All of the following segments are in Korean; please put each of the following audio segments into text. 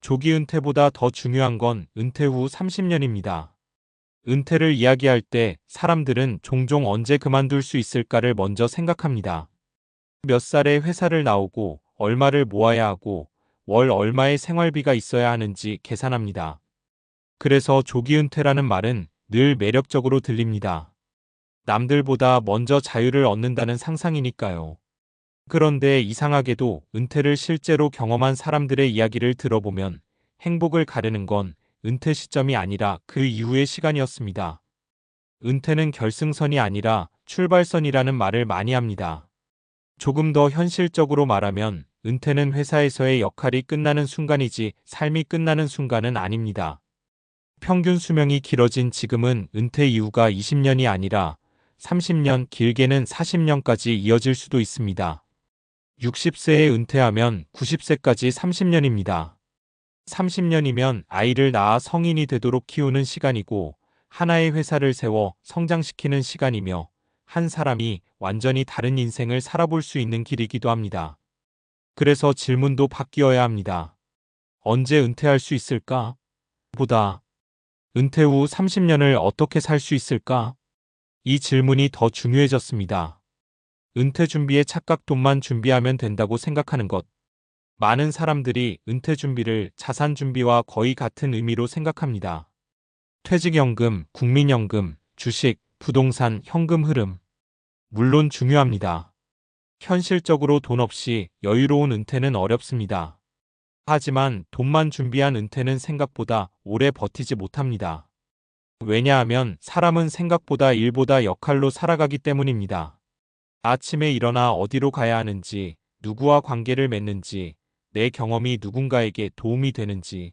조기 은퇴보다 더 중요한 건 은퇴 후 30년입니다. 은퇴를 이야기할 때 사람들은 종종 언제 그만둘 수 있을까를 먼저 생각합니다. 몇 살에 회사를 나오고 얼마를 모아야 하고 월 얼마의 생활비가 있어야 하는지 계산합니다. 그래서 조기 은퇴라는 말은 늘 매력적으로 들립니다. 남들보다 먼저 자유를 얻는다는 상상이니까요. 그런데 이상하게도 은퇴를 실제로 경험한 사람들의 이야기를 들어보면 행복을 가르는 건 은퇴 시점이 아니라 그 이후의 시간이었습니다. 은퇴는 결승선이 아니라 출발선이라는 말을 많이 합니다. 조금 더 현실적으로 말하면 은퇴는 회사에서의 역할이 끝나는 순간이지 삶이 끝나는 순간은 아닙니다. 평균 수명이 길어진 지금은 은퇴 이후가 20년이 아니라 30년, 길게는 40년까지 이어질 수도 있습니다. 60세에 은퇴하면 90세까지 30년입니다. 30년이면 아이를 낳아 성인이 되도록 키우는 시간이고 하나의 회사를 세워 성장시키는 시간이며 한 사람이 완전히 다른 인생을 살아볼 수 있는 길이기도 합니다. 그래서 질문도 바뀌어야 합니다. 언제 은퇴할 수 있을까? 보다 은퇴 후 30년을 어떻게 살 수 있을까? 이 질문이 더 중요해졌습니다. 은퇴 준비에 착각돈만 준비하면 된다고 생각하는 것. 많은 사람들이 은퇴 준비를 자산 준비와 거의 같은 의미로 생각합니다. 퇴직연금, 국민연금, 주식, 부동산, 현금 흐름. 물론 중요합니다. 현실적으로 돈 없이 여유로운 은퇴는 어렵습니다. 하지만 돈만 준비한 은퇴는 생각보다 오래 버티지 못합니다. 왜냐하면 사람은 생각보다 일보다 역할로 살아가기 때문입니다. 아침에 일어나 어디로 가야 하는지, 누구와 관계를 맺는지, 내 경험이 누군가에게 도움이 되는지,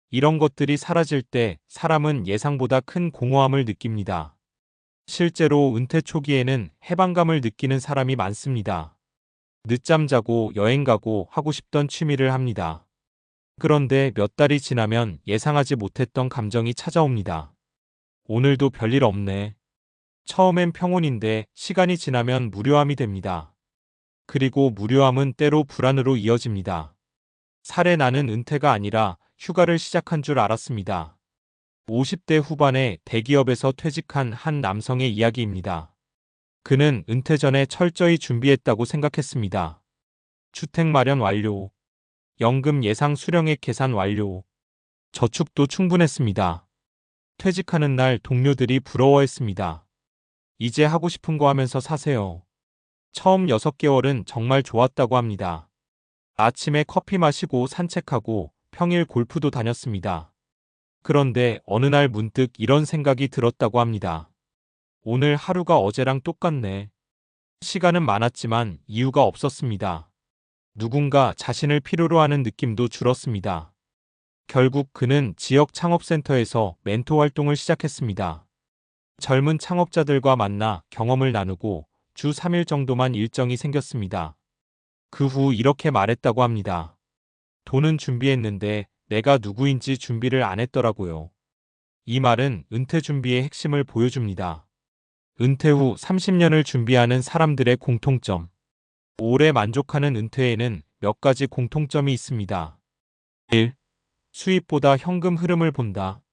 이런 것들이 사라질 때 사람은 예상보다 큰 공허함을 느낍니다. 실제로 은퇴 초기에는 해방감을 느끼는 사람이 많습니다. 늦잠 자고 여행 가고 하고 싶던 취미를 합니다. 그런데 몇 달이 지나면 예상하지 못했던 감정이 찾아옵니다. 오늘도 별일 없네. 처음엔 평온인데 시간이 지나면 무료함이 됩니다. 그리고 무료함은 때로 불안으로 이어집니다. 사례 나는 은퇴가 아니라 휴가를 시작한 줄 알았습니다. 50대 후반에 대기업에서 퇴직한 한 남성의 이야기입니다. 그는 은퇴 전에 철저히 준비했다고 생각했습니다. 주택 마련 완료, 연금 예상 수령액 계산 완료, 저축도 충분했습니다. 퇴직하는 날 동료들이 부러워했습니다. 이제 하고 싶은 거 하면서 사세요. 처음 6개월은 정말 좋았다고 합니다. 아침에 커피 마시고 산책하고 평일 골프도 다녔습니다. 그런데 어느 날 문득 이런 생각이 들었다고 합니다. 오늘 하루가 어제랑 똑같네. 시간은 많았지만 이유가 없었습니다. 누군가 자신을 필요로 하는 느낌도 줄었습니다. 결국 그는 지역 창업센터에서 멘토 활동을 시작했습니다. 젊은 창업자들과 만나 경험을 나누고 주 3일 정도만 일정이 생겼습니다. 그 후 이렇게 말했다고 합니다. 돈은 준비했는데 내가 누구인지 준비를 안 했더라고요. 이 말은 은퇴 준비의 핵심을 보여줍니다. 은퇴 후 30년을 준비하는 사람들의 공통점. 오래 만족하는 은퇴에는 몇 가지 공통점이 있습니다. 1. 수입보다 현금 흐름을 본다.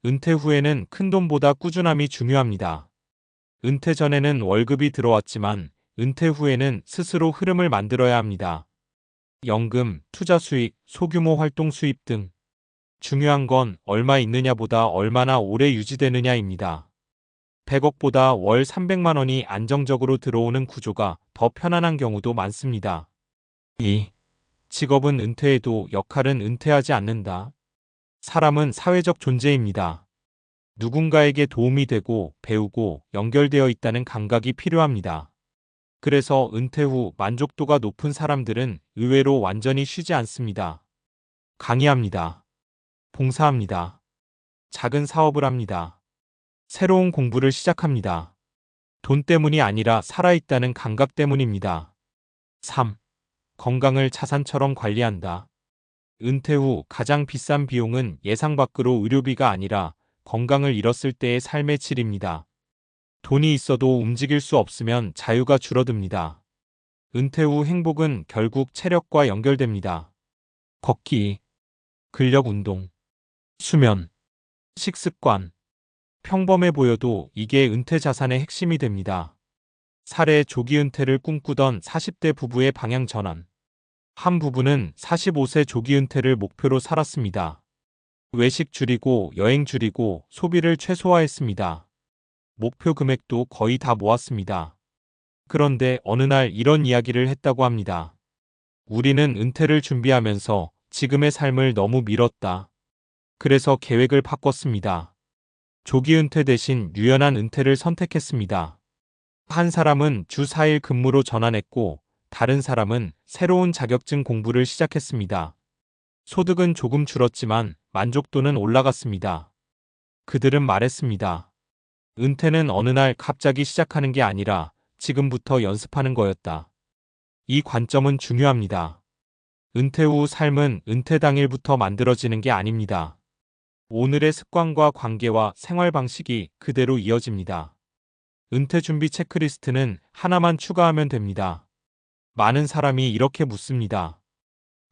은퇴 후에는 큰돈보다 꾸준함이 중요합니다. 은퇴 전에는 월급이 들어왔지만 은퇴 후에는 스스로 흐름을 만들어야 합니다. 연금, 투자 수익, 소규모 활동 수입 등. 중요한 건 얼마 있느냐보다 얼마나 오래 유지되느냐입니다. 100억보다 월 300만 원이 안정적으로 들어오는 구조가 더 편안한 경우도 많습니다. 2. 직업은 은퇴해도 역할은 은퇴하지 않는다. 사람은 사회적 존재입니다. 누군가에게 도움이 되고 배우고 연결되어 있다는 감각이 필요합니다. 그래서 은퇴 후 만족도가 높은 사람들은 의외로 완전히 쉬지 않습니다. 강의합니다. 봉사합니다. 작은 사업을 합니다. 새로운 공부를 시작합니다. 돈 때문이 아니라 살아있다는 감각 때문입니다. 3. 건강을 자산처럼 관리한다. 은퇴 후 가장 비싼 비용은 예상 밖으로 의료비가 아니라 건강을 잃었을 때의 삶의 질입니다. 돈이 있어도 움직일 수 없으면 자유가 줄어듭니다. 은퇴 후 행복은 결국 체력과 연결됩니다. 걷기, 근력 운동, 수면, 식습관. 평범해 보여도 이게 은퇴 자산의 핵심이 됩니다. 사례 조기 은퇴를 꿈꾸던 40대 부부의 방향 전환. 한 부부는 45세 조기 은퇴를 목표로 살았습니다. 외식 줄이고 여행 줄이고 소비를 최소화했습니다. 목표 금액도 거의 다 모았습니다. 그런데 어느 날 이런 이야기를 했다고 합니다. 우리는 은퇴를 준비하면서 지금의 삶을 너무 미뤘다. 그래서 계획을 바꿨습니다. 조기 은퇴 대신 유연한 은퇴를 선택했습니다. 한 사람은 주 4일 근무로 전환했고, 다른 사람은 새로운 자격증 공부를 시작했습니다. 소득은 조금 줄었지만 만족도는 올라갔습니다. 그들은 말했습니다. 은퇴는 어느 날 갑자기 시작하는 게 아니라 지금부터 연습하는 거였다. 이 관점은 중요합니다. 은퇴 후 삶은 은퇴 당일부터 만들어지는 게 아닙니다. 오늘의 습관과 관계와 생활 방식이 그대로 이어집니다. 은퇴 준비 체크리스트는 하나만 추가하면 됩니다. 많은 사람이 이렇게 묻습니다.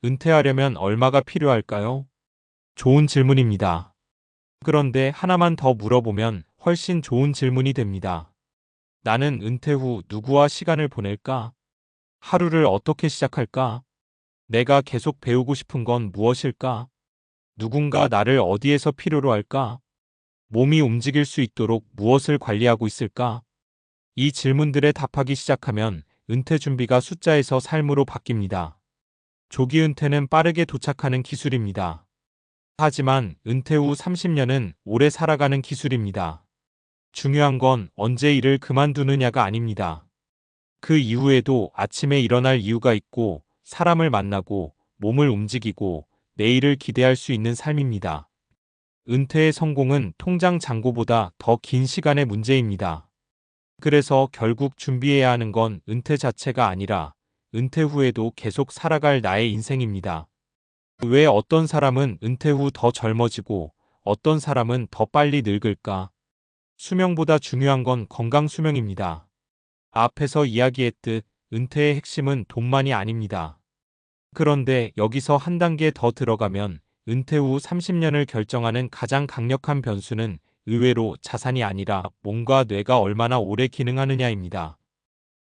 은퇴하려면 얼마가 필요할까요? 좋은 질문입니다. 그런데 하나만 더 물어보면 훨씬 좋은 질문이 됩니다. 나는 은퇴 후 누구와 시간을 보낼까? 하루를 어떻게 시작할까? 내가 계속 배우고 싶은 건 무엇일까? 누군가 나를 어디에서 필요로 할까? 몸이 움직일 수 있도록 무엇을 관리하고 있을까? 이 질문들에 답하기 시작하면 은퇴 준비가 숫자에서 삶으로 바뀝니다. 조기 은퇴는 빠르게 도착하는 기술입니다. 하지만 은퇴 후 30년은 오래 살아가는 기술입니다. 중요한 건 언제 일을 그만두느냐가 아닙니다. 그 이후에도 아침에 일어날 이유가 있고 사람을 만나고 몸을 움직이고 내일을 기대할 수 있는 삶입니다. 은퇴의 성공은 통장 잔고보다 더 긴 시간의 문제입니다. 그래서 결국 준비해야 하는 건 은퇴 자체가 아니라 은퇴 후에도 계속 살아갈 나의 인생입니다. 왜 어떤 사람은 은퇴 후 더 젊어지고 어떤 사람은 더 빨리 늙을까? 수명보다 중요한 건 건강 수명입니다. 앞에서 이야기했듯 은퇴의 핵심은 돈만이 아닙니다. 그런데 여기서 한 단계 더 들어가면 은퇴 후 30년을 결정하는 가장 강력한 변수는 의외로 자산이 아니라 몸과 뇌가 얼마나 오래 기능하느냐입니다.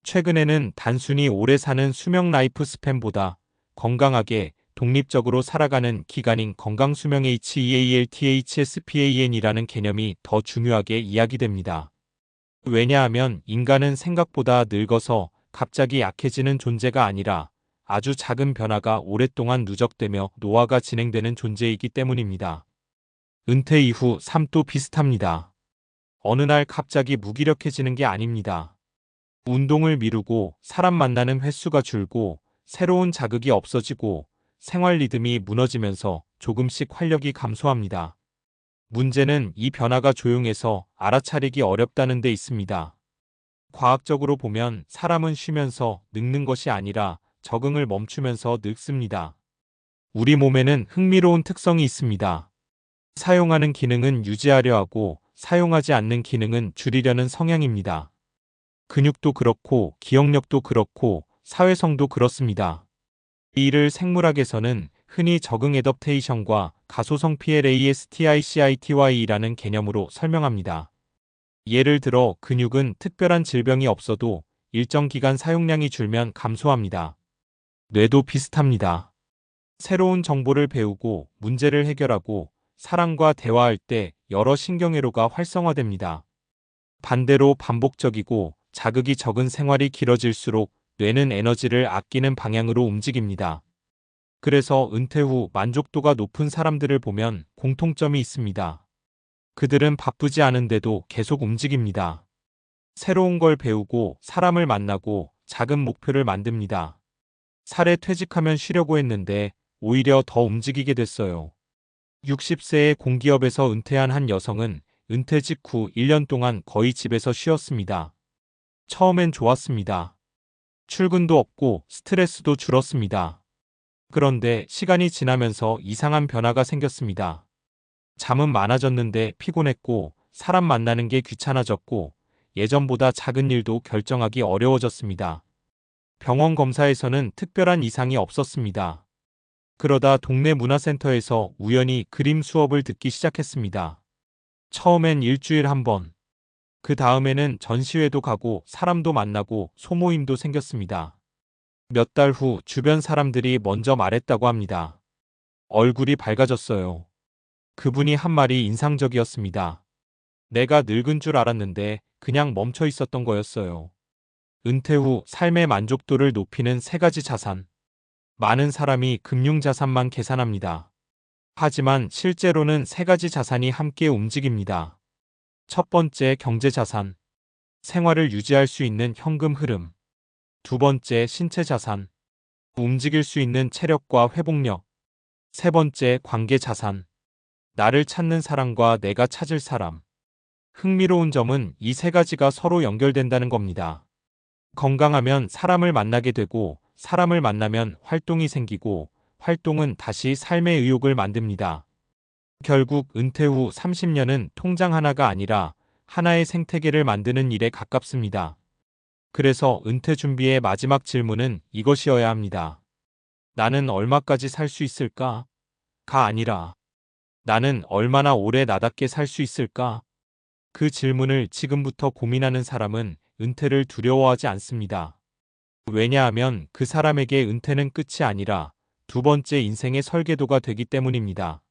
최근에는 단순히 오래 사는 수명 라이프 스팬보다 건강하게 독립적으로 살아가는 기간인 건강수명 HEALTHSPAN이라는 개념이 더 중요하게 이야기됩니다. 왜냐하면 인간은 생각보다 늙어서 갑자기 약해지는 존재가 아니라 아주 작은 변화가 오랫동안 누적되며 노화가 진행되는 존재이기 때문입니다. 은퇴 이후 삶도 비슷합니다. 어느 날 갑자기 무기력해지는 게 아닙니다. 운동을 미루고 사람 만나는 횟수가 줄고 새로운 자극이 없어지고 생활 리듬이 무너지면서 조금씩 활력이 감소합니다. 문제는 이 변화가 조용해서 알아차리기 어렵다는 데 있습니다. 과학적으로 보면 사람은 쉬면서 늙는 것이 아니라 적응을 멈추면서 늙습니다. 우리 몸에는 흥미로운 특성이 있습니다. 사용하는 기능은 유지하려 하고 사용하지 않는 기능은 줄이려는 성향입니다. 근육도 그렇고 기억력도 그렇고 사회성도 그렇습니다. 이를 생물학에서는 흔히 적응 애덕테이션과 가소성 PLASTICITY라는 개념으로 설명합니다. 예를 들어 근육은 특별한 질병이 없어도 일정 기간 사용량이 줄면 감소합니다. 뇌도 비슷합니다. 새로운 정보를 배우고 문제를 해결하고 사람과 대화할 때 여러 신경회로가 활성화됩니다. 반대로 반복적이고 자극이 적은 생활이 길어질수록 뇌는 에너지를 아끼는 방향으로 움직입니다. 그래서 은퇴 후 만족도가 높은 사람들을 보면 공통점이 있습니다. 그들은 바쁘지 않은데도 계속 움직입니다. 새로운 걸 배우고 사람을 만나고 작은 목표를 만듭니다. 사례 퇴직하면 쉬려고 했는데 오히려 더 움직이게 됐어요. 60세에 공기업에서 은퇴한 한 여성은 은퇴 직후 1년 동안 거의 집에서 쉬었습니다. 처음엔 좋았습니다. 출근도 없고 스트레스도 줄었습니다. 그런데 시간이 지나면서 이상한 변화가 생겼습니다. 잠은 많아졌는데 피곤했고 사람 만나는 게 귀찮아졌고 예전보다 작은 일도 결정하기 어려워졌습니다. 병원 검사에서는 특별한 이상이 없었습니다. 그러다 동네 문화센터에서 우연히 그림 수업을 듣기 시작했습니다. 처음엔 일주일 한 번, 그 다음에는 전시회도 가고 사람도 만나고 소모임도 생겼습니다. 몇 달 후 주변 사람들이 먼저 말했다고 합니다. 얼굴이 밝아졌어요. 그분이 한 말이 인상적이었습니다. 내가 늙은 줄 알았는데 그냥 멈춰 있었던 거였어요. 은퇴 후 삶의 만족도를 높이는 세 가지 자산. 많은 사람이 금융자산만 계산합니다. 하지만 실제로는 세 가지 자산이 함께 움직입니다. 첫 번째 경제자산. 생활을 유지할 수 있는 현금 흐름. 두 번째 신체자산. 움직일 수 있는 체력과 회복력. 세 번째 관계자산. 나를 찾는 사람과 내가 찾을 사람. 흥미로운 점은 이 세 가지가 서로 연결된다는 겁니다. 건강하면 사람을 만나게 되고 사람을 만나면 활동이 생기고 활동은 다시 삶의 의욕을 만듭니다. 결국 은퇴 후 30년은 통장 하나가 아니라 하나의 생태계를 만드는 일에 가깝습니다. 그래서 은퇴 준비의 마지막 질문은 이것이어야 합니다. 나는 얼마까지 살 수 있을까? 가 아니라 나는 얼마나 오래 나답게 살 수 있을까? 그 질문을 지금부터 고민하는 사람은 은퇴를 두려워하지 않습니다. 왜냐하면 그 사람에게 은퇴는 끝이 아니라 두 번째 인생의 설계도가 되기 때문입니다.